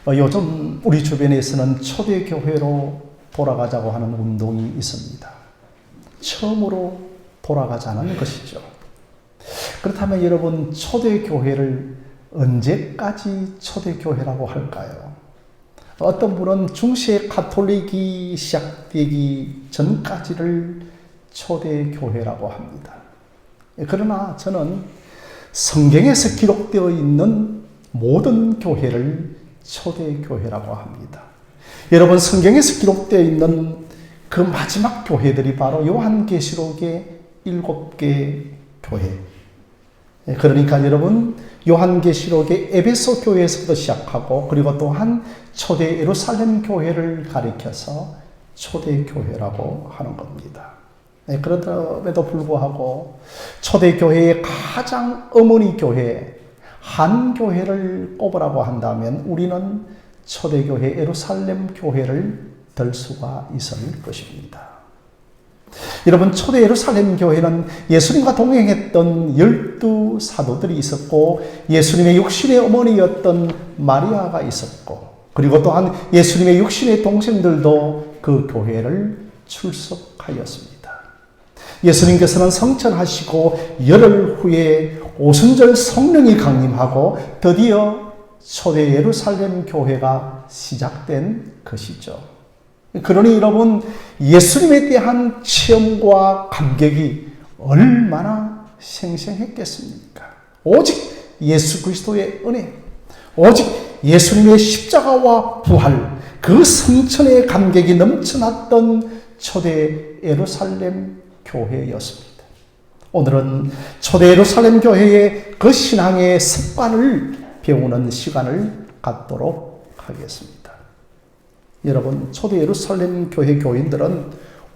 요즘 우리 주변에서는 초대교회로 돌아가자고 하는 운동이 있습니다. 처음으로 돌아가자는 것이죠. 그렇다면 여러분, 초대교회를 언제까지 초대교회라고 할까요? 어떤 분은 중세 가톨릭이 시작되기 전까지를 초대교회라고 합니다. 그러나 저는 성경에서 기록되어 있는 모든 교회를 초대교회라고 합니다. 여러분, 성경에서 기록되어 있는 그 마지막 교회들이 바로 요한계시록의 7개 교회. 그러니까 여러분, 요한계시록의 에베소 교회에서부터 시작하고, 그리고 또한 초대 예루살렘 교회를 가리켜서 초대교회라고 하는 겁니다. 그럼에도 불구하고 초대교회의 가장 어머니 교회, 한 교회를 꼽으라고 한다면 우리는 초대교회 예루살렘 교회를 들 수가 있을 것입니다. 여러분, 초대 예루살렘 교회는 예수님과 동행했던 12사도들이 있었고, 예수님의 육신의 어머니였던 마리아가 있었고, 그리고 또한 예수님의 육신의 동생들도 그 교회를 출석하였습니다. 예수님께서는 성천하시고 열흘 후에 오순절 성령이 강림하고 드디어 초대 예루살렘 교회가 시작된 것이죠. 그러니 여러분, 예수님에 대한 체험과 감격이 얼마나 생생했겠습니까? 오직 예수 그리스도의 은혜, 오직 예수님의 십자가와 부활, 그 성천의 감격이 넘쳐났던 초대 예루살렘 교회였습니다. 오늘은 초대 예루살렘 교회의 그 신앙의 습관을 배우는 시간을 갖도록 하겠습니다. 여러분, 초대 예루살렘 교회 교인들은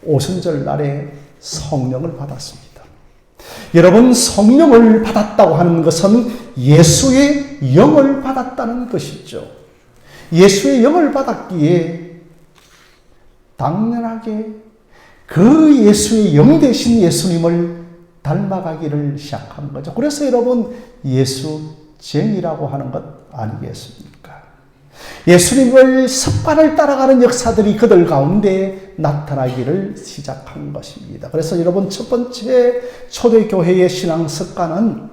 오순절 날에 성령을 받았습니다. 여러분, 성령을 받았다고 하는 것은 예수의 영을 받았다는 것이죠. 예수의 영을 받았기에 당연하게 그 예수의 영 되신 예수님을 닮아가기를 시작한 거죠. 그래서 여러분, 예수쟁이라고 하는 것 아니겠습니까? 예수님을 습관을 따라가는 역사들이 그들 가운데 나타나기를 시작한 것입니다. 그래서 여러분, 첫 번째 초대교회의 신앙 습관은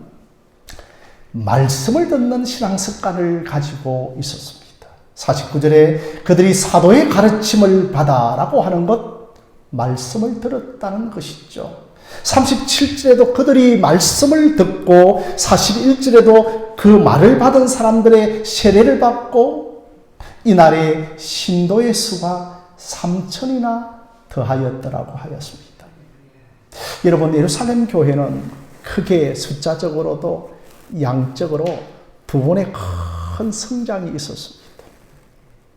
말씀을 듣는 신앙 습관을 가지고 있었습니다. 49절에 그들이 사도의 가르침을 받아라고 하는 것, 말씀을 들었다는 것이죠. 37절에도 그들이 말씀을 듣고, 41절에도 그 말을 받은 사람들의 세례를 받고, 이날에 신도의 수가 3,000이나 더하였더라고 하였습니다. 여러분, 예루살렘 교회는 크게 숫자적으로도 양적으로 두 번의 큰 성장이 있었습니다.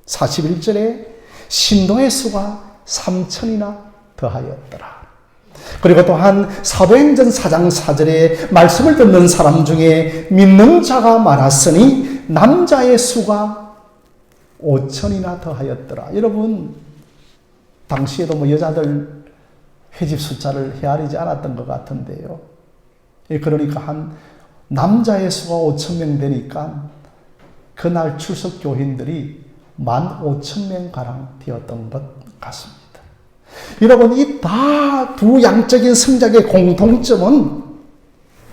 41절에 신도의 수가 3,000이나 더하였더라. 그리고 또한 사도행전 4장 4절에 말씀을 듣는 사람 중에 믿는 자가 많았으니 남자의 수가 5,000이나 더하였더라. 여러분, 당시에도 여자들 회집 숫자를 헤아리지 않았던 것 같은데요. 그러니까 한 남자의 수가 5,000명 되니까 그날 출석 교인들이 15,000명 가량 되었던 것 같습니다. 여러분, 이 다 두 양적인 성장의 공통점은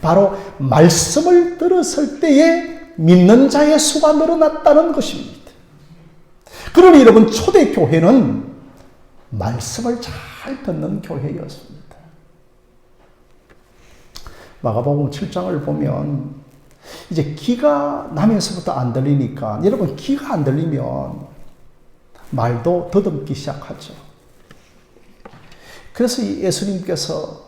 바로 말씀을 들었을 때에 믿는 자의 수가 늘어났다는 것입니다. 그러니 여러분, 초대교회는 말씀을 잘 듣는 교회였습니다. 마가복음 7장을 보면 이제 귀가 나면서부터 안 들리니까, 여러분, 귀가 안 들리면 말도 더듬기 시작하죠. 그래서 예수님께서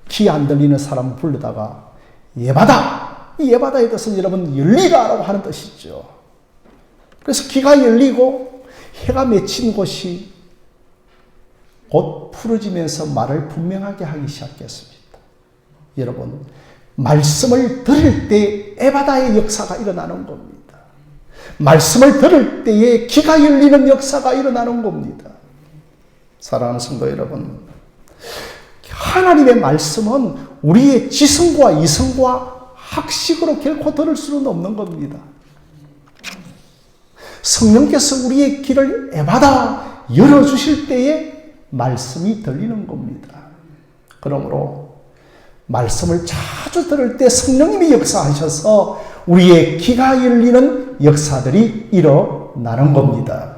귀 안 들리는 사람 부르다가 예바다! 이 예바다의 뜻은 여러분, 열리라라고 하는 뜻이죠. 그래서 귀가 열리고 해가 맺힌 곳이 곧 푸르지면서 말을 분명하게 하기 시작했습니다. 여러분, 말씀을 들을 때 에바다의 역사가 일어나는 겁니다. 말씀을 들을 때에 귀가 열리는 역사가 일어나는 겁니다. 사랑하는 성도 여러분, 하나님의 말씀은 우리의 지성과 이성과 학식으로 결코 들을 수는 없는 겁니다. 성령께서 우리의 길을 애마다 열어주실 때에 말씀이 들리는 겁니다. 그러므로 말씀을 자주 들을 때 성령님이 역사하셔서 우리의 귀가 열리는 역사들이 일어나는 겁니다.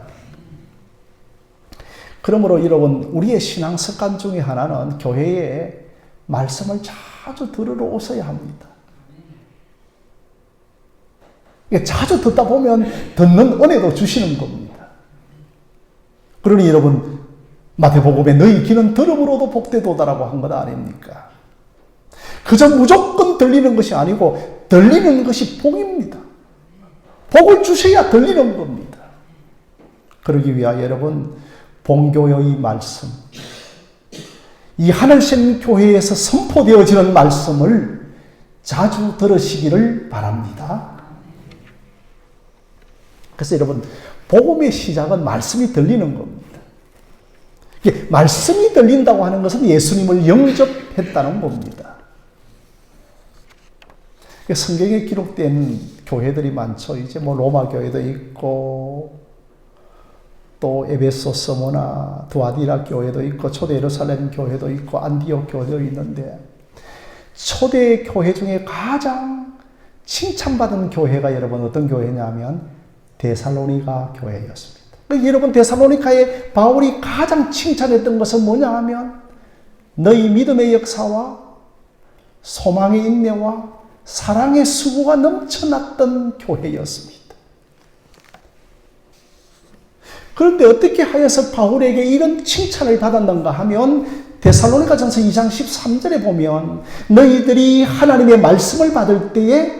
그러므로 여러분, 우리의 신앙 습관 중에 하나는 교회에 말씀을 자주 들으러 오셔야 합니다. 자주 듣다 보면 듣는 은혜도 주시는 겁니다. 그러니 여러분, 마태복음에 너희 귀는 들음으로도 복되도다라고 한 것 아닙니까? 그저 무조건 들리는 것이 아니고 들리는 것이 복입니다. 복을 주셔야 들리는 겁니다. 그러기 위하여 여러분, 본교의 말씀, 이 하늘신 교회에서 선포되어지는 말씀을 자주 들으시기를 바랍니다. 그래서 여러분, 복음의 시작은 말씀이 들리는 겁니다. 말씀이 들린다고 하는 것은 예수님을 영접했다는 겁니다. 성경에 기록된 교회들이 많죠. 이제 로마 교회도 있고, 또 에베소 서머나 두아디라 교회도 있고, 초대 예루살렘 교회도 있고, 안디옥 교회도 있는데, 초대 교회 중에 가장 칭찬받은 교회가 여러분 어떤 교회냐면 데살로니가 교회였습니다. 여러분, 데살로니카에 바울이 가장 칭찬했던 것은 뭐냐 하면 너희 믿음의 역사와 소망의 인내와 사랑의 수고가 넘쳐났던 교회였습니다. 그런데 어떻게 하여서 바울에게 이런 칭찬을 받았는가 하면 데살로니가전서 2장 13절에 보면 너희들이 하나님의 말씀을 받을 때에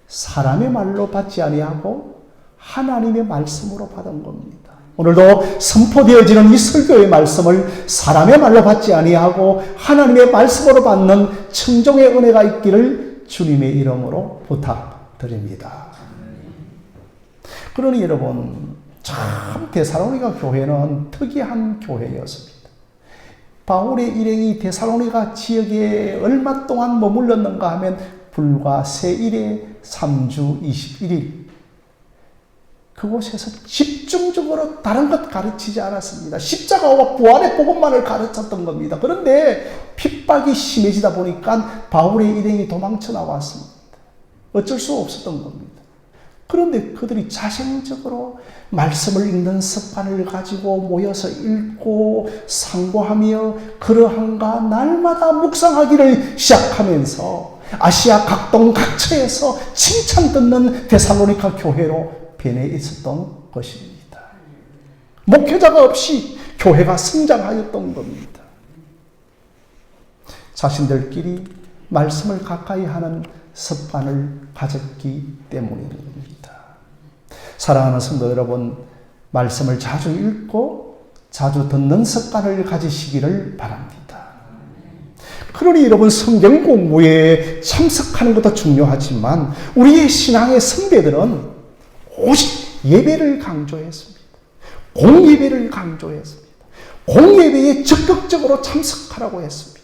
사람의 말로 받지 아니하고 하나님의 말씀으로 받은 겁니다. 오늘도 선포되어지는 이 설교의 말씀을 사람의 말로 받지 아니하고 하나님의 말씀으로 받는 청종의 은혜가 있기를 주님의 이름으로 부탁드립니다. 그러니 여러분, 참 데살로니가 교회는 특이한 교회였습니다. 바울의 일행이 데살로니가 지역에 얼마 동안 머물렀는가 하면 불과 세 일에 3주 21일. 그곳에서 집중적으로 다른 것 가르치지 않았습니다. 십자가와 부활의 복음만을 가르쳤던 겁니다. 그런데 핍박이 심해지다 보니까 바울의 일행이 도망쳐 나왔습니다. 어쩔 수 없었던 겁니다. 그런데 그들이 자생적으로 말씀을 읽는 습관을 가지고 모여서 읽고 상고하며 그러한가 날마다 묵상하기를 시작하면서 아시아 각동 각처에서 칭찬 듣는 데살로니가 교회로 변해 있었던 것입니다. 목회자가 없이 교회가 성장하였던 겁니다. 자신들끼리 말씀을 가까이 하는 습관을 가졌기 때문입니다. 사랑하는 성도 여러분, 말씀을 자주 읽고 자주 듣는 습관을 가지시기를 바랍니다. 그러니 여러분, 성경 공부에 참석하는 것도 중요하지만 우리의 신앙의 선배들은 오직 예배를 강조했습니다. 공예배를 강조했습니다. 공예배에 적극적으로 참석하라고 했습니다.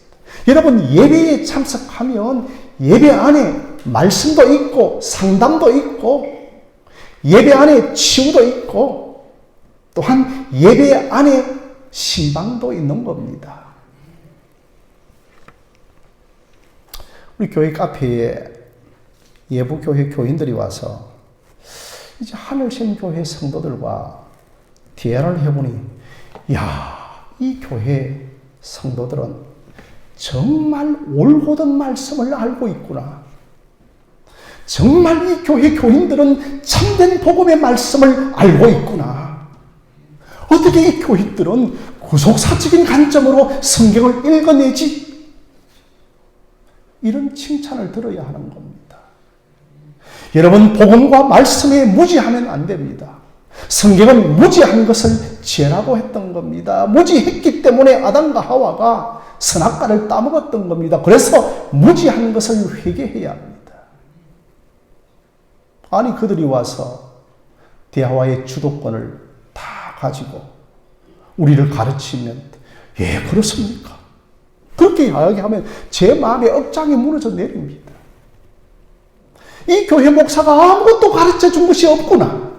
여러분, 예배에 참석하면 예배 안에 말씀도 있고 상담도 있고 예배 안에 치유도 있고 또한 예배 안에 신방도 있는 겁니다. 우리 교회 카페에 예부교회 교인들이 와서 이제 하늘신 교회 성도들과 대화를 해보니, 이 교회 성도들은 정말 올곧은 말씀을 알고 있구나. 정말 이 교회 교인들은 참된 복음의 말씀을 알고 있구나. 어떻게 이 교인들은 구속사적인 관점으로 성경을 읽어내지? 이런 칭찬을 들어야 하는 겁니다. 여러분, 복음과 말씀에 무지하면 안 됩니다. 성경은 무지한 것을 죄라고 했던 겁니다. 무지했기 때문에 아담과 하와가 선악과를 따먹었던 겁니다. 그래서 무지한 것을 회개해야 합니다. 아니, 그들이 와서 대화의 주도권을 다 가지고 우리를 가르치면, 예, 그렇습니까? 그렇게 이야기하면 제 마음의 억장이 무너져 내립니다. 이 교회 목사가 아무것도 가르쳐 준 것이 없구나.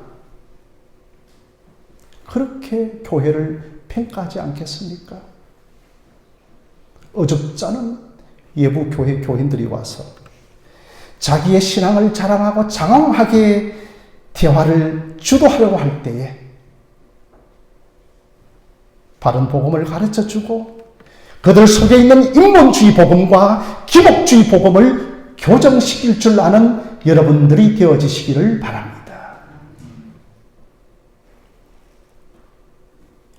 그렇게 교회를 평가하지 않겠습니까? 어줍잖은 예부 교회 교인들이 와서 자기의 신앙을 자랑하고 장황하게 대화를 주도하려고 할 때에 바른 복음을 가르쳐주고 그들 속에 있는 인본주의 복음과 기복주의 복음을 교정시킬 줄 아는 여러분들이 되어지시기를 바랍니다.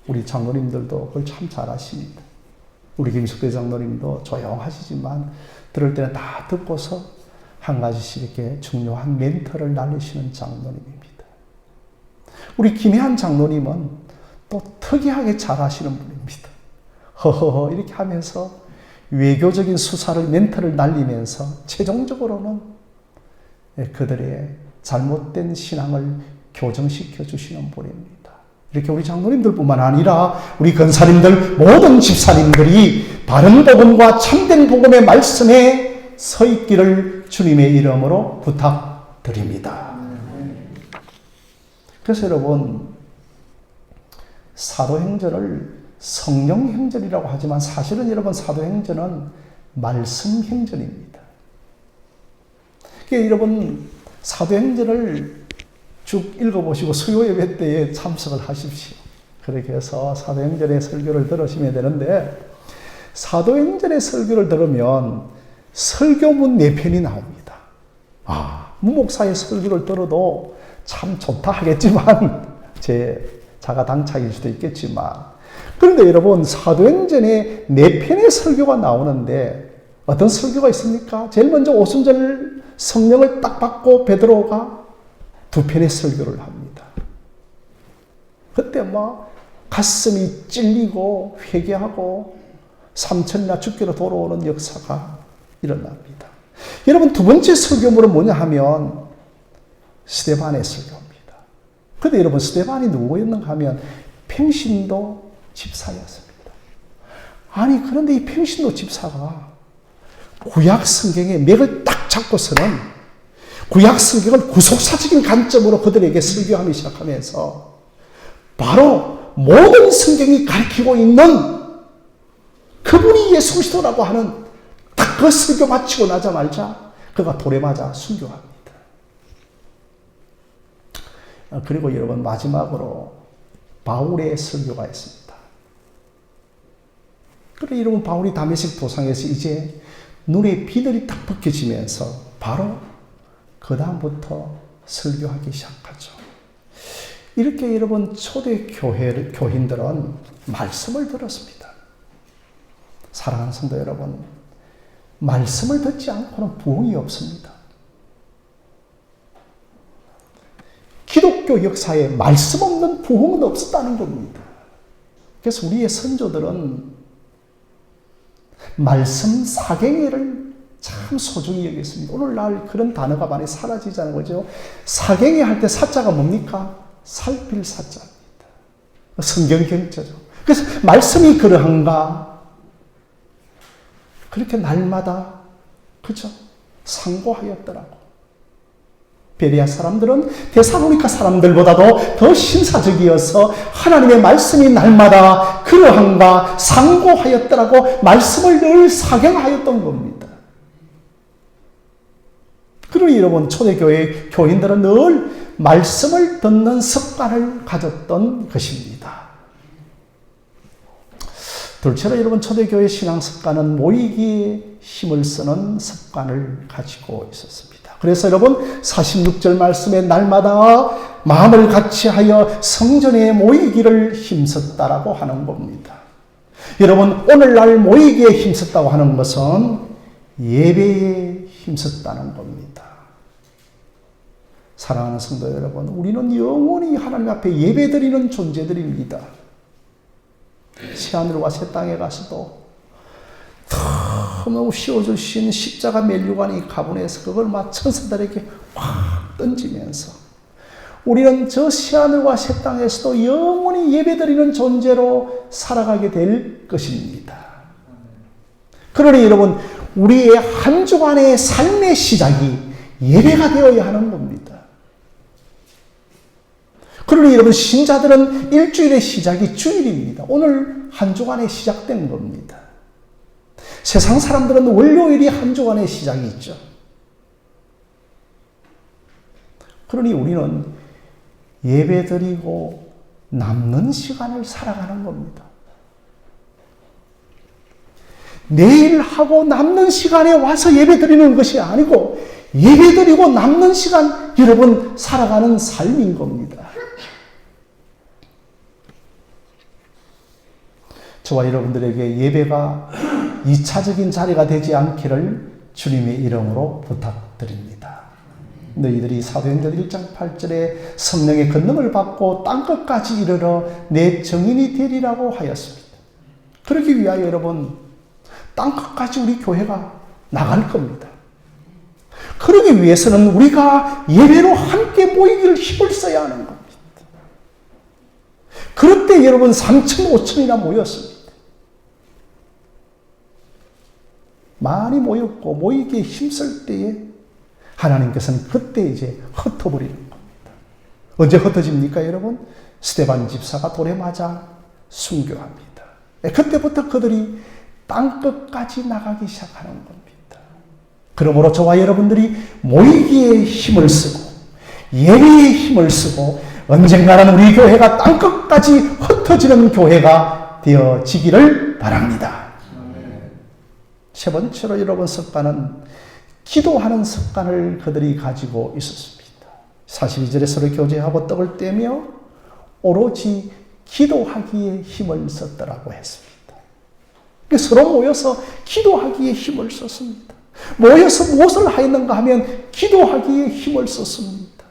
우리 장로님들도 그걸 참 잘하십니다. 우리 김석대 장로님도 조용하시지만 들을 때는 다 듣고서 한 가지씩 이렇게 중요한 멘트를 날리시는 장로님입니다. 우리 김혜한 장로님은 또 특이하게 잘하시는 분입니다. 허허허 이렇게 하면서 외교적인 수사를 멘트를 날리면서 최종적으로는 그들의 잘못된 신앙을 교정시켜 주시는 분입니다. 이렇게 우리 장로님들뿐만 아니라 우리 권사님들 모든 집사님들이 바른 복음과 참된 복음의 말씀에 서 있기를 주님의 이름으로 부탁드립니다. 그래서 여러분 사도행전을 성령행전이라고 하지만 사실은 여러분 사도행전은 말씀행전입니다. 그러니까 여러분 사도행전을 쭉 읽어보시고 수요 예배 때에 참석을 하십시오. 그렇게 해서 사도행전의 설교를 들으시면 되는데 사도행전의 설교를 들으면 설교문 4편이 나옵니다. 무목사의 설교를 들어도 참 좋다 하겠지만 제 자가당착일 수도 있겠지만 그런데 여러분 사도행전에 4편의 설교가 나오는데 어떤 설교가 있습니까? 제일 먼저 오순절 성령을 딱 받고 베드로가 2편의 설교를 합니다. 그때 가슴이 찔리고 회개하고 3천이나 죽기로 돌아오는 역사가 일어납니다. 여러분 두 번째 설교물은 뭐냐 하면 스데반의 설교입니다. 그런데 여러분 스데반이 누구였는가 하면 평신도 집사였습니다. 아니 그런데 이 평신도 집사가 구약 성경의 맥을 딱 잡고서는 구약 성경을 구속사적인 관점으로 그들에게 설교하기 시작하면서 바로 모든 성경이 가리키고 있는 그분이 예수 그리스도라고 하는 딱 그 설교 마치고 나자마자 그가 돌에 맞아 순교합니다. 그리고 여러분 마지막으로 바울의 설교가 있습니다. 그래 여러분 바울이 다메섹 도상에서 이제 눈에 비늘이 딱 벗겨지면서 바로 그 다음부터 설교하기 시작하죠. 이렇게 여러분 초대 교인들은 말씀을 들었습니다. 사랑하는 성도 여러분, 말씀을 듣지 않고는 부흥이 없습니다. 기독교 역사에 말씀 없는 부흥은 없었다는 겁니다. 그래서 우리의 선조들은 말씀 사경회를 참 소중히 여겼습니다. 오늘날 그런 단어가 많이 사라지자는 거죠. 사경회 할 때 사자가 뭡니까? 살필 사자입니다. 성경 경자죠. 그래서 말씀이 그러한가? 그렇게 날마다 그죠? 상고하였더라고. 베레아 사람들은 데살로니가 사람들보다도 더 신사적이어서 하나님의 말씀이 날마다 그러한가 상고하였더라고 말씀을 늘 사경하였던 겁니다. 그러니 여러분 초대교회 교인들은 늘 말씀을 듣는 습관을 가졌던 것입니다. 둘째로 여러분 초대교회 신앙 습관은 모이기에 힘을 쓰는 습관을 가지고 있었습니다. 그래서 여러분 46절 말씀에 날마다 마음을 같이하여 성전에 모이기를 힘썼다라고 하는 겁니다. 여러분 오늘날 모이기에 힘썼다고 하는 것은 예배에 힘썼다는 겁니다. 사랑하는 성도 여러분, 우리는 영원히 하나님 앞에 예배드리는 존재들입니다. 새하늘과 새 땅에 가서도 너무 씌워주신 십자가 면류관이 가문에서 그걸 막 천사들에게 확 던지면서 우리는 저 새하늘과 새 땅에서도 영원히 예배드리는 존재로 살아가게 될 것입니다. 그러니 여러분 우리의 한 주간의 삶의 시작이 예배가 되어야 하는 겁니다. 그러니 여러분, 신자들은 일주일의 시작이 주일입니다. 오늘 한 주간에 시작된 겁니다. 세상 사람들은 월요일이 한 주간의 시작이 있죠. 그러니 우리는 예배드리고 남는 시간을 살아가는 겁니다. 내일 하고 남는 시간에 와서 예배드리는 것이 아니고 예배드리고 남는 시간 여러분 살아가는 삶인 겁니다. 저와 여러분들에게 예배가 2차적인 자리가 되지 않기를 주님의 이름으로 부탁드립니다. 너희들이 사도행전 1장 8절에 성령의 권능을 받고 땅끝까지 이르러 내 증인이 되리라고 하였습니다. 그러기 위하여 여러분 땅끝까지 우리 교회가 나갈 겁니다. 그러기 위해서는 우리가 예배로 함께 모이기를 힘을 써야 하는 겁니다. 그럴 때 여러분 3천, 5천이나 모였습니다. 많이 모였고 모이기에 힘쓸 때에 하나님께서는 그때 이제 흩어버리는 겁니다. 언제 흩어집니까 여러분? 스데반 집사가 돌에 맞아 순교합니다. 그때부터 그들이 땅끝까지 나가기 시작하는 겁니다. 그러므로 저와 여러분들이 모이기에 힘을 쓰고 예배에 힘을 쓰고 언젠가는 우리 교회가 땅끝까지 흩어지는 교회가 되어지기를 바랍니다. 세 번째로 여러분 습관은 기도하는 습관을 그들이 가지고 있었습니다. 42절에 서로 교제하고 떡을 떼며 오로지 기도하기에 힘을 썼더라고 했습니다. 서로 모여서 기도하기에 힘을 썼습니다. 모여서 무엇을 하였는가 하면 기도하기에 힘을 썼습니다.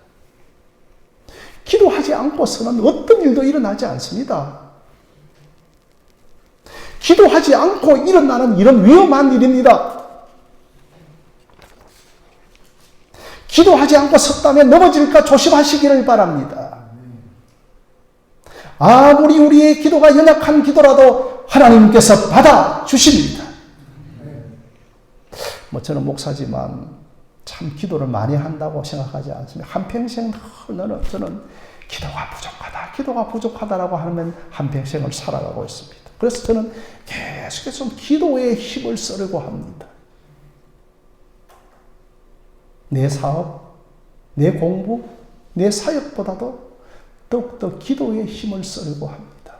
기도하지 않고서는 어떤 일도 일어나지 않습니다. 기도하지 않고 일어나는 일은 위험한 일입니다. 기도하지 않고 섰다면 넘어질까 조심하시기를 바랍니다. 아무리 우리의 기도가 연약한 기도라도 하나님께서 받아주십니다. 저는 목사지만 참 기도를 많이 한다고 생각하지 않습니다. 한평생 저는 기도가 부족하다라고 하면 한평생을 살아가고 있습니다. 그래서 저는 계속해서 기도에 힘을 쓰려고 합니다. 내 사업, 내 공부, 내 사역보다도 더욱더 기도에 힘을 쓰려고 합니다.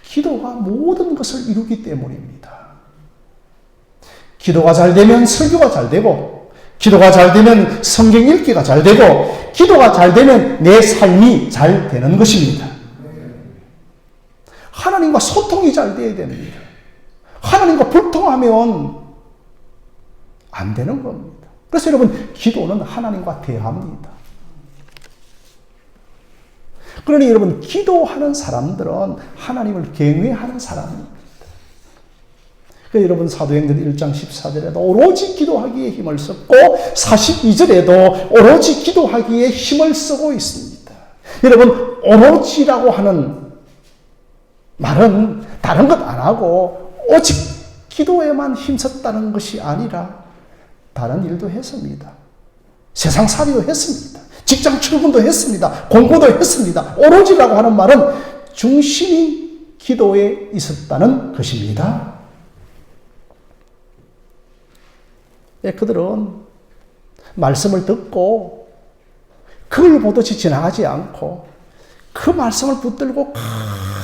기도가 모든 것을 이루기 때문입니다. 기도가 잘 되면 설교가 잘 되고, 기도가 잘 되면 성경 읽기가 잘 되고, 기도가 잘 되면 내 삶이 잘 되는 것입니다. 하나님과 소통이 잘 돼야 됩니다. 하나님과 불통하면 안 되는 겁니다. 그래서 여러분, 기도는 하나님과 대화입니다. 그러니 여러분, 기도하는 사람들은 하나님을 경외하는 사람입니다. 그래서 여러분, 사도행전 1장 14절에도 오로지 기도하기에 힘을 썼고 42절에도 오로지 기도하기에 힘을 쓰고 있습니다. 여러분, 오로지라고 하는 말은 다른 것 안 하고 오직 기도에만 힘썼다는 것이 아니라 다른 일도 했습니다. 세상살이도 했습니다. 직장 출근도 했습니다. 공부도 했습니다. 오로지라고 하는 말은 중심이 기도에 있었다는 것입니다. 그들은 말씀을 듣고 그걸 보듯이 지나가지 않고 그 말씀을 붙들고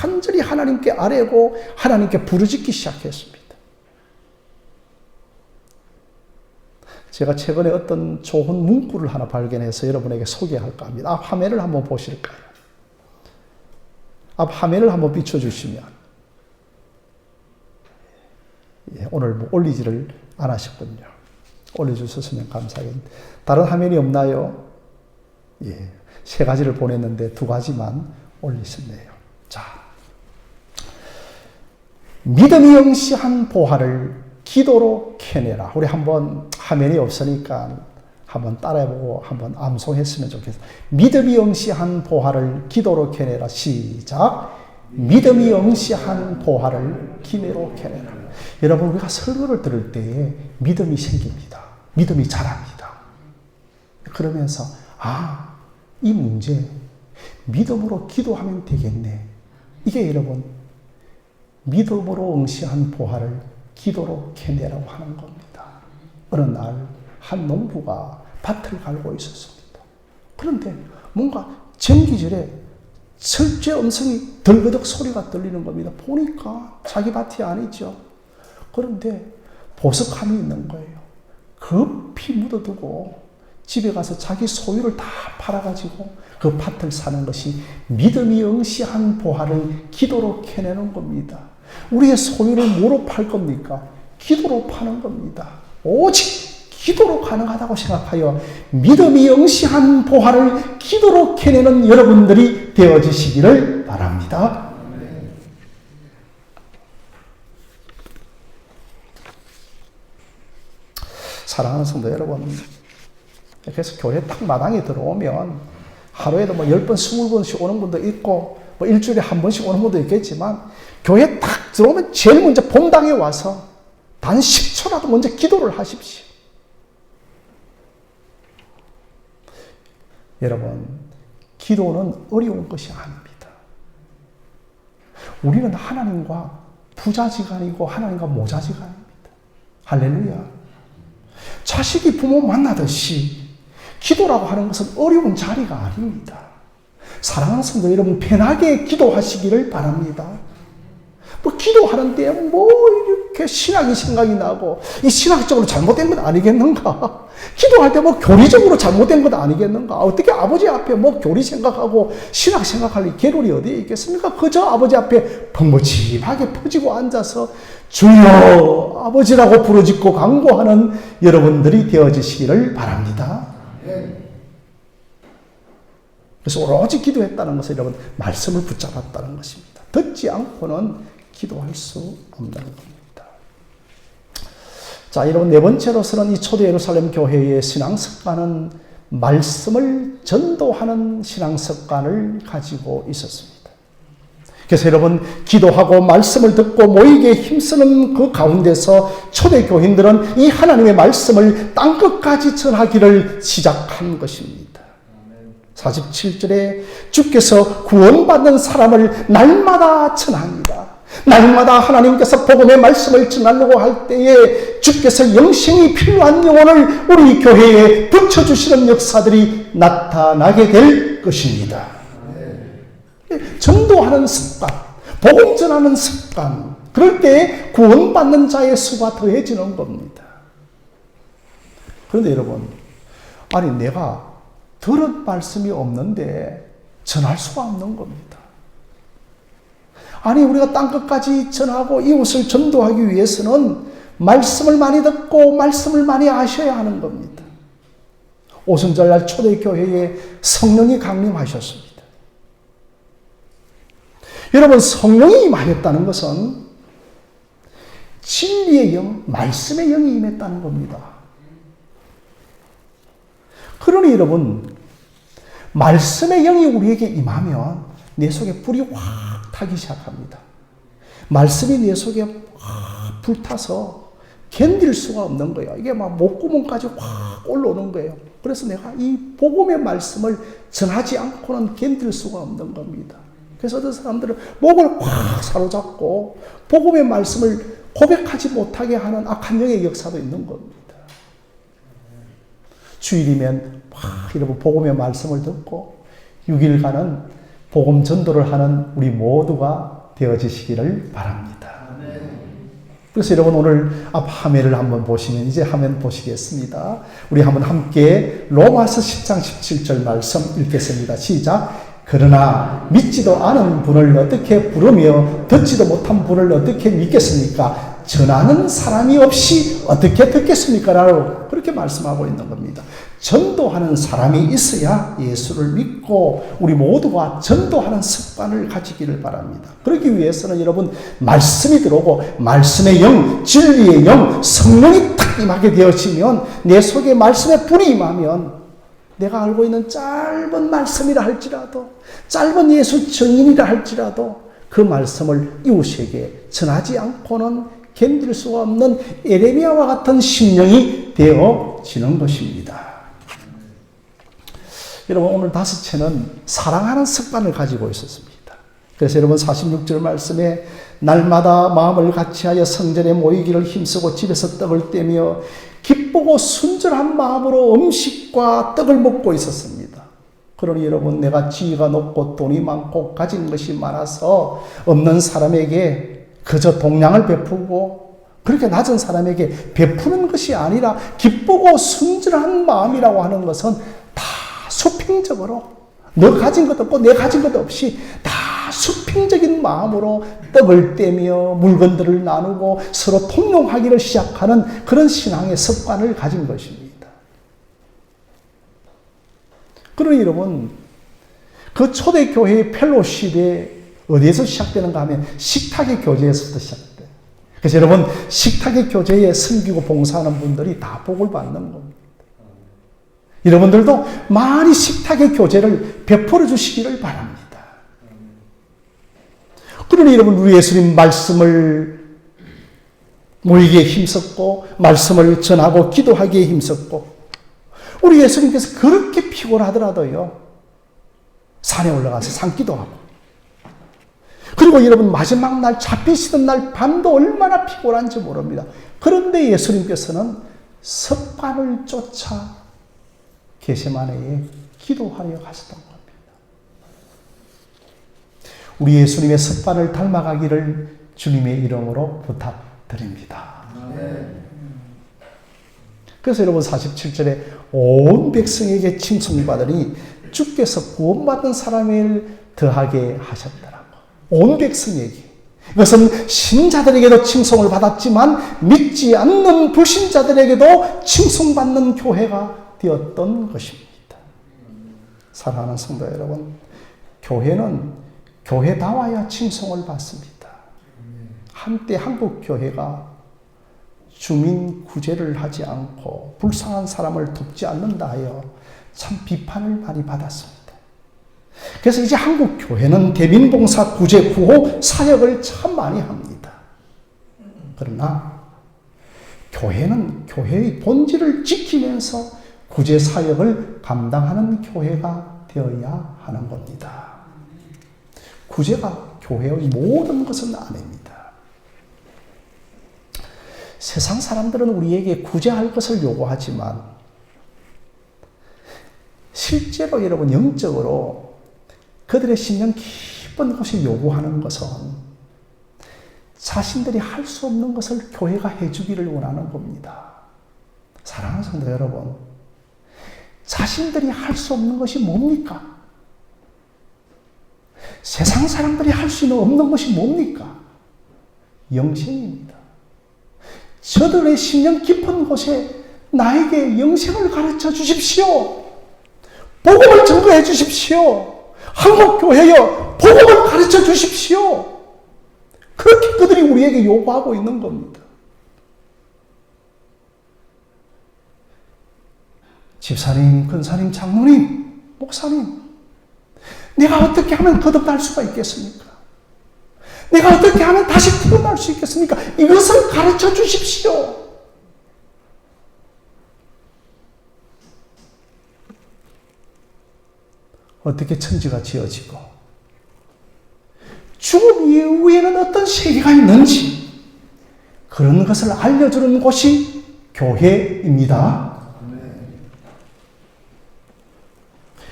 간절히 하나님께 아뢰고 하나님께 부르짖기 시작했습니다. 제가 최근에 어떤 좋은 문구를 하나 발견해서 여러분에게 소개할까 합니다. 앞 화면을 한번 보실까요? 앞 화면을 한번 비춰주시면, 오늘 올리지를 않으셨군요. 올려주셨으면 감사하겠습니다. 다른 화면이 없나요? 세 가지를 보냈는데 두 가지만 올리셨네요. 자, 믿음이 영시한 보화를 기도로 캐내라. 우리 한번 화면이 없으니까 한번 따라해보고 한번 암송했으면 좋겠어요. 믿음이 영시한 보화를 기도로 캐내라. 시작. 믿음이 영시한 보화를 기도로 캐내라. 여러분, 우리가 설교를 들을 때에 믿음이 생깁니다. 믿음이 자랍니다. 그러면서 이 문제 믿음으로 기도하면 되겠네. 이게 여러분 믿음으로 응시한 보화를 기도로 캐내라고 하는 겁니다. 어느 날 한 농부가 밭을 갈고 있었습니다. 그런데 뭔가 전기줄에 철제 음성이 덜그덕 소리가 들리는 겁니다. 보니까 자기 밭이 아니죠. 그런데 보석함이 있는 거예요. 급히 묻어두고 집에 가서 자기 소유를 다 팔아가지고 그 밭을 사는 것이 믿음이 응시한 보화를 기도로 캐내는 겁니다. 우리의 소유를 뭐로 팔 겁니까? 기도로 파는 겁니다. 오직 기도로 가능하다고 생각하여 믿음이 응시한 보화를 기도로 캐내는 여러분들이 되어지시기를 바랍니다. 사랑하는 성도 여러분, 그래서 교회 딱 마당에 들어오면 하루에도 10번, 20번씩 오는 분도 있고 일주일에 한 번씩 오는 분도 있겠지만 교회 딱 들어오면 제일 먼저 본당에 와서 단 10초라도 먼저 기도를 하십시오. 여러분, 기도는 어려운 것이 아닙니다. 우리는 하나님과 부자지간이고 하나님과 모자지간입니다. 할렐루야. 자식이 부모 만나듯이 기도라고 하는 것은 어려운 자리가 아닙니다. 사랑하는 성도 여러분, 편하게 기도하시기를 바랍니다. 기도하는데 이렇게 신학이 생각이 나고 이 신학적으로 잘못된 건 아니겠는가? 기도할 때 교리적으로 잘못된 건 아니겠는가? 어떻게 아버지 앞에 교리 생각하고 신학 생각할 계율이 어디에 있겠습니까? 그저 아버지 앞에 펑머침하게 퍼지고 앉아서 주여 아버지라고 부르짖고 간구하는 여러분들이 되어지시기를 바랍니다. 그래서 오로지 기도했다는 것은 여러분 말씀을 붙잡았다는 것입니다. 듣지 않고는 기도할 수 없는 겁니다. 자, 여러분 네 번째로서는 이 초대 예루살렘 교회의 신앙 습관은 말씀을 전도하는 신앙 습관을 가지고 있었습니다. 그래서 여러분 기도하고 말씀을 듣고 모이게 힘쓰는 그 가운데서 초대 교인들은 이 하나님의 말씀을 땅끝까지 전하기를 시작한 것입니다. 47절에 주께서 구원받는 사람을 날마다 전합니다. 날마다 하나님께서 복음의 말씀을 전하려고 할 때에 주께서 영생이 필요한 영혼을 우리 교회에 붙여주시는 역사들이 나타나게 될 것입니다. 전도하는 습관, 복음 전하는 습관, 그럴 때 구원받는 자의 수가 더해지는 겁니다. 그런데 여러분, 아니 내가 들은 말씀이 없는데 전할 수가 없는 겁니다. 아니 우리가 땅끝까지 전하고 이웃을 전도하기 위해서는 말씀을 많이 듣고 말씀을 많이 아셔야 하는 겁니다. 오순절날 초대교회에 성령이 강림하셨습니다. 여러분 성령이 임하였다는 것은 진리의 영, 말씀의 영이 임했다는 겁니다. 그러니 여러분 말씀의 영이 우리에게 임하면 내 속에 불이 확 타기 시작합니다. 말씀이 내 속에 확 불타서 견딜 수가 없는 거예요. 이게 목구멍까지 확 올라오는 거예요. 그래서 내가 이 복음의 말씀을 전하지 않고는 견딜 수가 없는 겁니다. 그래서 어떤 사람들은 목을 확 사로잡고 복음의 말씀을 고백하지 못하게 하는 악한 영의 역사도 있는 겁니다. 주일이면 이러고 복음의 말씀을 듣고 6일간은 복음 전도를 하는 우리 모두가 되어지시기를 바랍니다. 그래서 여러분 오늘 앞 화면을 한번 보시면 이제 화면 보시겠습니다. 우리 한번 함께 로마서 10장 17절 말씀 읽겠습니다. 시작. 그러나 믿지도 않은 분을 어떻게 부르며 듣지도 못한 분을 어떻게 믿겠습니까? 전하는 사람이 없이 어떻게 듣겠습니까? 라고 그렇게 말씀하고 있는 겁니다. 전도하는 사람이 있어야 예수를 믿고 우리 모두가 전도하는 습관을 가지기를 바랍니다. 그러기 위해서는 여러분 말씀이 들어오고 말씀의 영, 진리의 영, 성령이 딱 임하게 되어지면 내 속에 말씀의 불이 임하면 내가 알고 있는 짧은 말씀이라 할지라도 짧은 예수 증인이라 할지라도 그 말씀을 이웃에게 전하지 않고는 견딜 수가 없는 에레미야와 같은 심령이 되어지는 것입니다. 여러분 오늘 다섯째는 사랑하는 습관을 가지고 있었습니다. 그래서 여러분 46절 말씀에 날마다 마음을 같이하여 성전에 모이기를 힘쓰고 집에서 떡을 떼며 기쁘고 순전한 마음으로 음식과 떡을 먹고 있었습니다. 그러니 여러분 내가 지위가 높고 돈이 많고 가진 것이 많아서 없는 사람에게 그저 동량을 베푸고 그렇게 낮은 사람에게 베푸는 것이 아니라 기쁘고 순전한 마음이라고 하는 것은 다 수평적으로 너 가진 것도 없고 내 가진 것도 없이 다 수평적인 마음으로 떡을 떼며 물건들을 나누고 서로 통용하기를 시작하는 그런 신앙의 습관을 가진 것입니다. 그러니 여러분 그 초대교회의 펠로십에 어디에서 시작되는가 하면 식탁의 교제에서부터 시작돼요. 그래서 여러분 식탁의 교제에 섬기고 봉사하는 분들이 다 복을 받는 겁니다. 여러분들도 많이 식탁의 교제를 베풀어 주시기를 바랍니다. 그러니 여러분 우리 예수님 말씀을 모이기에 힘썼고 말씀을 전하고 기도하기에 힘썼고 우리 예수님께서 그렇게 피곤하더라도요 산에 올라가서 산기도하고 그리고 여러분 마지막 날 잡히시던 날 밤도 얼마나 피곤한지 모릅니다. 그런데 예수님께서는 습관을 쫓아 겟세마네에 기도하려 가셨던 겁니다. 우리 예수님의 습관을 닮아가기를 주님의 이름으로 부탁드립니다. 그래서 여러분 47절에 온 백성에게 칭송받으니 주께서 구원받은 사람을 더하게 하셨더라고. 온 백성에게. 이것은 신자들에게도 칭송을 받았지만 믿지 않는 불신자들에게도 칭송받는 교회가 되었던 것입니다. 사랑하는 성도 여러분, 교회는 교회다워야 칭송을 받습니다. 한때 한국 교회가 주민 구제를 하지 않고 불쌍한 사람을 돕지 않는다 하여 참 비판을 많이 받았습니다. 그래서 이제 한국 교회는 대민봉사 구제 구호 사역을 참 많이 합니다. 그러나 교회는 교회의 본질을 지키면서 구제 사역을 감당하는 교회가 되어야 하는 겁니다. 구제가 교회의 모든 것은 아닙니다. 세상 사람들은 우리에게 구제할 것을 요구하지만 실제로 여러분 영적으로 그들의 심령 깊은 곳이 요구하는 것은 자신들이 할 수 없는 것을 교회가 해주기를 원하는 겁니다. 사랑하는 성도 여러분, 자신들이 할 수 없는 것이 뭡니까? 세상 사람들이 할 수 없는 것이 뭡니까? 영생입니다. 저들의 심령 깊은 곳에 나에게 영생을 가르쳐 주십시오. 복음을 증거해 주십시오. 한국교회여 복음을 가르쳐 주십시오. 그렇게 그들이 우리에게 요구하고 있는 겁니다. 집사님, 권사님, 장로님, 목사님, 내가 어떻게 하면 거듭날 수가 있겠습니까? 내가 어떻게 하면 다시 태어날 수 있겠습니까? 이것을 가르쳐 주십시오. 어떻게 천지가 지어지고 죽음 이후에는 어떤 세계가 있는지 그런 것을 알려주는 곳이 교회입니다.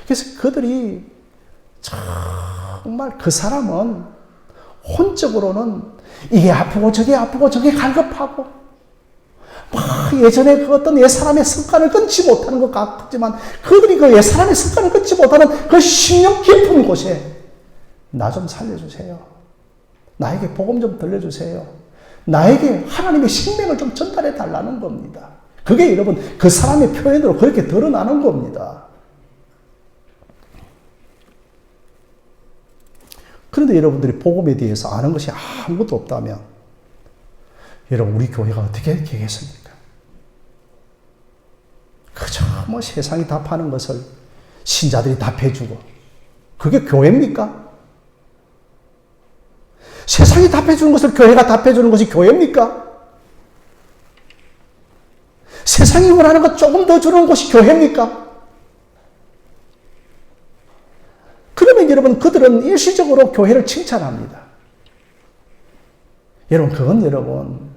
그래서 그들이 정말 그 사람은 혼적으로는 이게 아프고 저게 갈급하고 막 예전에 그 어떤 옛사람의 습관을 끊지 못하는 것 같지만 그들이 그 옛사람의 습관을 끊지 못하는 그 심령 깊은 곳에 나 좀 살려주세요. 나에게 복음 좀 들려주세요. 나에게 하나님의 생명을 좀 전달해 달라는 겁니다. 그게 여러분 그 사람의 표현으로 그렇게 드러나는 겁니다. 그런데 여러분들이 복음에 대해서 아는 것이 아무것도 없다면 여러분 우리 교회가 어떻게 되겠습니까? 그저 뭐 세상이 답하는 것을 신자들이 답해주고 그게 교회입니까? 세상이 답해주는 것을 교회가 답해주는 것이 교회입니까? 세상이 원하는 것 조금 더 주는 것이 교회입니까? 여러분, 그들은 일시적으로 교회를 칭찬합니다. 여러분, 그건 여러분,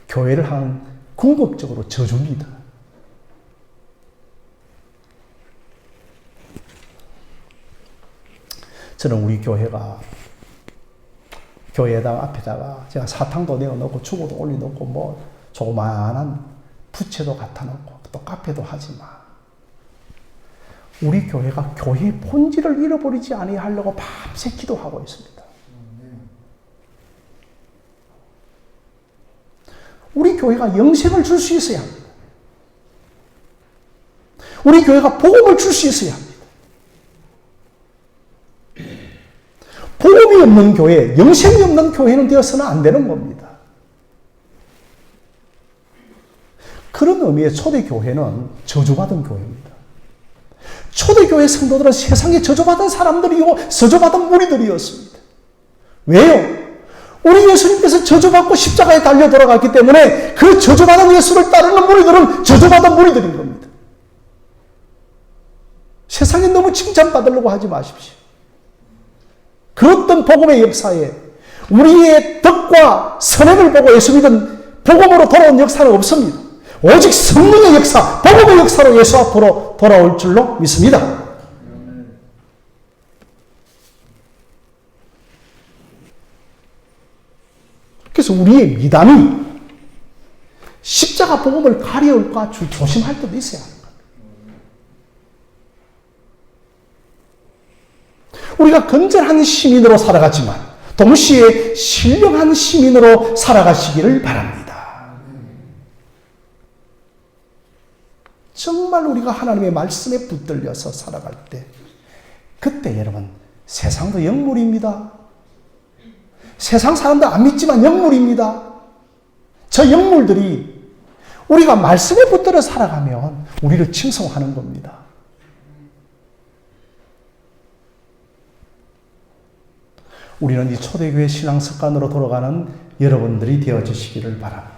교회를 한 궁극적으로 저주입니다. 저는 우리 교회가 교회당 앞에다가 제가 사탕도 내어놓고 주고도 올려놓고 뭐 조그마한 부채도 갖다 놓고 또 카페도 하지만 우리 교회가 교회의 본질을 잃어버리지 아니하려고 밤새 기도하고 있습니다. 우리 교회가 영생을 줄 수 있어야 합니다. 우리 교회가 복음을 줄 수 있어야 합니다. 복음이 없는 교회, 영생이 없는 교회는 되어서는 안 되는 겁니다. 그런 의미의 초대교회는 저주받은 교회입니다. 초대교회 성도들은 세상에 저주받은 사람들이고 저주받은 무리들이었습니다. 왜요? 우리 예수님께서 저주받고 십자가에 달려 돌아갔기 때문에 그 저주받은 예수를 따르는 무리들은 저주받은 무리들인 겁니다. 세상에 너무 칭찬받으려고 하지 마십시오. 그 어떤 복음의 역사에 우리의 덕과 선행을 보고 예수 믿은 복음으로 돌아온 역사는 없습니다. 오직 성령의 역사, 복음의 역사로 예수 앞으로 돌아올 줄로 믿습니다. 그래서 우리의 미담이 십자가 복음을 가려울까 조심할 때도 있어야 합니다. 우리가 건전한 시민으로 살아갔지만 동시에 신령한 시민으로 살아가시기를 바랍니다. 정말 우리가 하나님의 말씀에 붙들려서 살아갈 때 그때 여러분 세상도 영물입니다. 세상 사람들 안 믿지만 영물입니다. 저 영물들이 우리가 말씀에 붙들어 살아가면 우리를 칭송하는 겁니다. 우리는 이 초대교회 신앙 습관으로 돌아가는 여러분들이 되어주시기를 바랍니다.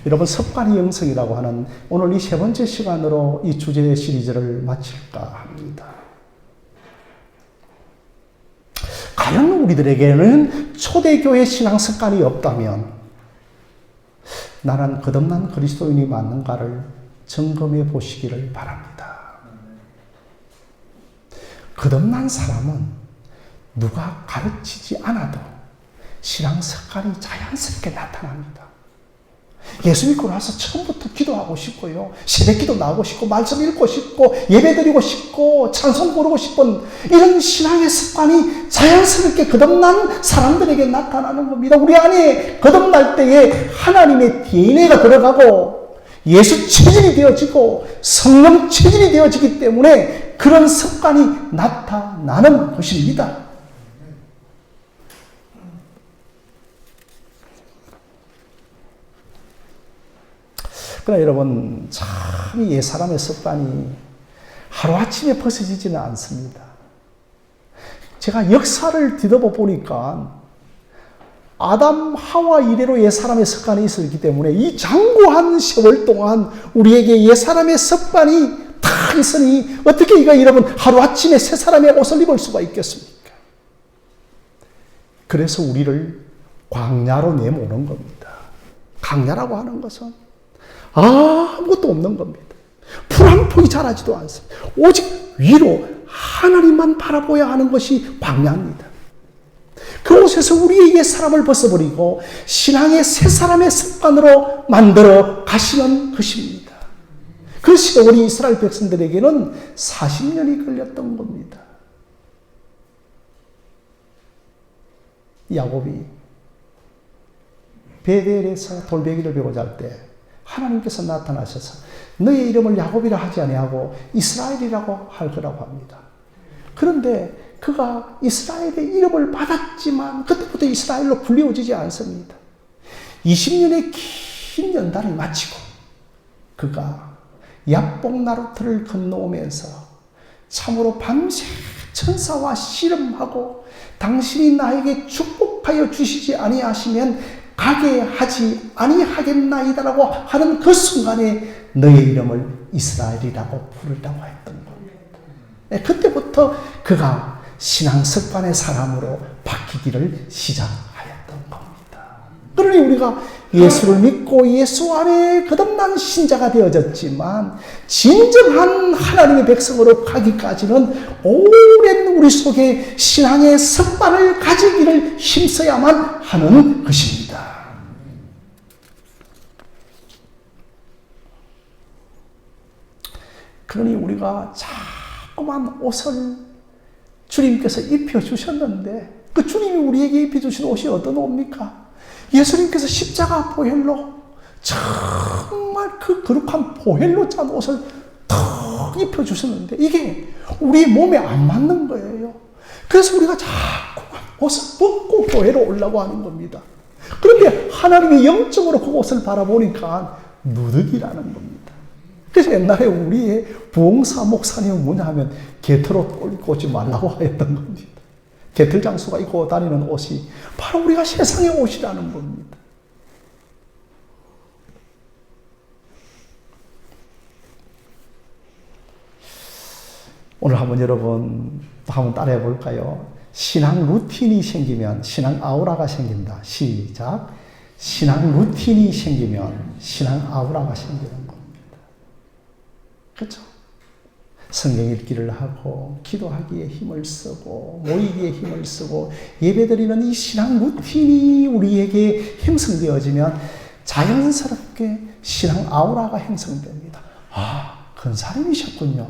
여러분, 습관이 영성이라고 하는 오늘 이 세 번째 시간으로 이 주제의 시리즈를 마칠까 합니다. 과연 우리들에게는 초대교회 신앙 습관이 없다면 나는 거듭난 그리스도인이 맞는가를 점검해 보시기를 바랍니다. 거듭난 사람은 누가 가르치지 않아도 신앙 습관이 자연스럽게 나타납니다. 예수 믿고 나서 처음부터 기도하고 싶고요. 새벽기도 나오고 싶고 말씀 읽고 싶고 예배드리고 싶고 찬송 부르고 싶은 이런 신앙의 습관이 자연스럽게 거듭난 사람들에게 나타나는 겁니다. 우리 안에 거듭날 때에 하나님의 DNA가 들어가고 예수 체질이 되어지고 성령 체질이 되어지기 때문에 그런 습관이 나타나는 것입니다. 그러나 여러분, 참 이 옛사람의 습관이 하루아침에 벗어지지는 않습니다. 제가 역사를 뒤덮어 보니까 아담, 하와 이래로 옛사람의 습관이 있었기 때문에 이 장구한 세월 동안 우리에게 옛사람의 습관이 다 있으니 어떻게 이가 여러분 하루아침에 새 사람의 옷을 입을 수가 있겠습니까? 그래서 우리를 광야로 내모는 겁니다. 광야라고 하는 것은 아무것도 없는 겁니다. 풀 한 폭이 자라지도 않습니다. 오직 위로 하나님만 바라보아야 하는 것이 광야입니다. 그곳에서 우리의 옛 사람을 벗어버리고 신앙의 새 사람의 습관으로 만들어 가시는 것입니다. 그 세월이 이스라엘 백성들에게는 40년이 걸렸던 겁니다. 야곱이 베델에서 돌베기를 베고 잘 때 하나님께서 나타나셔서 너의 이름을 야곱이라 하지 아니하고 이스라엘이라고 할 거라고 합니다. 그런데 그가 이스라엘의 이름을 받았지만 그때부터 이스라엘로 불리워지지 않습니다. 20년의 긴 연단을 마치고 그가 야복 나루터를 건너오면서 참으로 밤새 천사와 씨름하고 당신이 나에게 축복하여 주시지 아니하시면 가게 하지 아니하겠나이다라고 하는 그 순간에 너의 이름을 이스라엘이라고 부르라고 했던 겁니다. 그때부터 그가 신앙 습관의 사람으로 바뀌기를 시작하였던 겁니다. 그러니 우리가 예수를 믿고 예수 안에 거듭난 신자가 되어졌지만 진정한 하나님의 백성으로 가기까지는 오랜 우리 속에 신앙의 습관을 가지기를 힘써야만 하는 것입니다. 그러니 우리가 자꾸만 옷을 주님께서 입혀주셨는데 그 주님이 우리에게 입혀주신 옷이 어떤 옷입니까? 예수님께서 십자가 보혈로 정말 그 거룩한 보혈로 짠 옷을 탁 입혀주셨는데 이게 우리 몸에 안 맞는 거예요. 그래서 우리가 자꾸만 옷을 벗고 교회로 오려고 하는 겁니다. 그런데 하나님의 영적으로 그 옷을 바라보니까 누더기라는 겁니다. 그래서 옛날에 우리의 부흥사 목사님은 뭐냐 하면 개털옷 입고 오지 말라고 하였던 겁니다. 개털 장수가 입고 다니는 옷이 바로 우리가 세상의 옷이라는 겁니다. 오늘 한번 여러분 한번 따라해 볼까요? 신앙 루틴이 생기면 신앙 아우라가 생긴다. 시작. 신앙 루틴이 생기면 신앙 아우라가 생기는 겁니다. 그렇죠? 성경 읽기를 하고 기도하기에 힘을 쓰고 모이기에 힘을 쓰고 예배드리는 이 신앙 루틴이 우리에게 형성되어지면 자연스럽게 신앙 아우라가 형성됩니다. 아, 근사님이셨군요.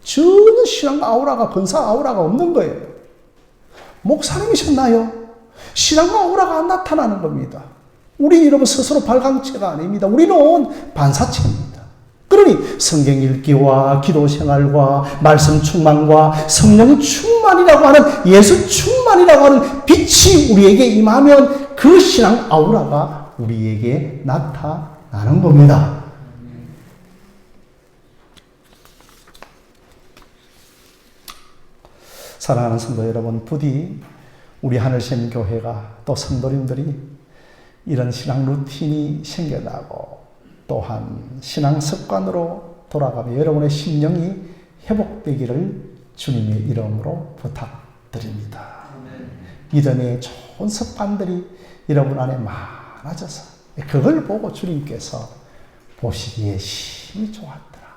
전혀 신앙 아우라가 근사 아우라가 없는 거예요. 목사님이셨나요? 신앙 아우라가 안 나타나는 겁니다. 우리 여러분 스스로 발광체가 아닙니다. 우리는 반사체입니다. 그러니 성경 읽기와 기도 생활과 말씀 충만과 성령 충만이라고 하는 예수 충만이라고 하는 빛이 우리에게 임하면 그 신앙 아우라가 우리에게 나타나는 겁니다. 사랑하는 성도 여러분, 부디 우리 하늘샘 교회가 또 성도님들이 이런 신앙 루틴이 생겨나고 또한 신앙 습관으로 돌아가며 여러분의 심령이 회복되기를 주님의 이름으로 부탁드립니다. 믿음의 좋은 습관들이 여러분 안에 많아져서 그걸 보고 주님께서 보시기에 심히 좋았더라.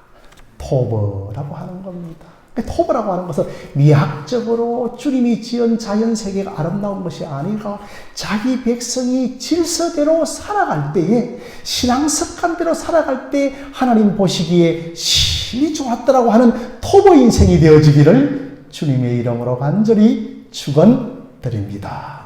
토버라고 하는 겁니다. 토버라고 하는 것은 미학적으로 주님이 지은 자연세계가 아름다운 것이 아니라 자기 백성이 질서대로 살아갈 때에 신앙 습관대로 살아갈 때 하나님 보시기에 심히 좋았더라고 하는 토버 인생이 되어지기를 주님의 이름으로 간절히 축원드립니다.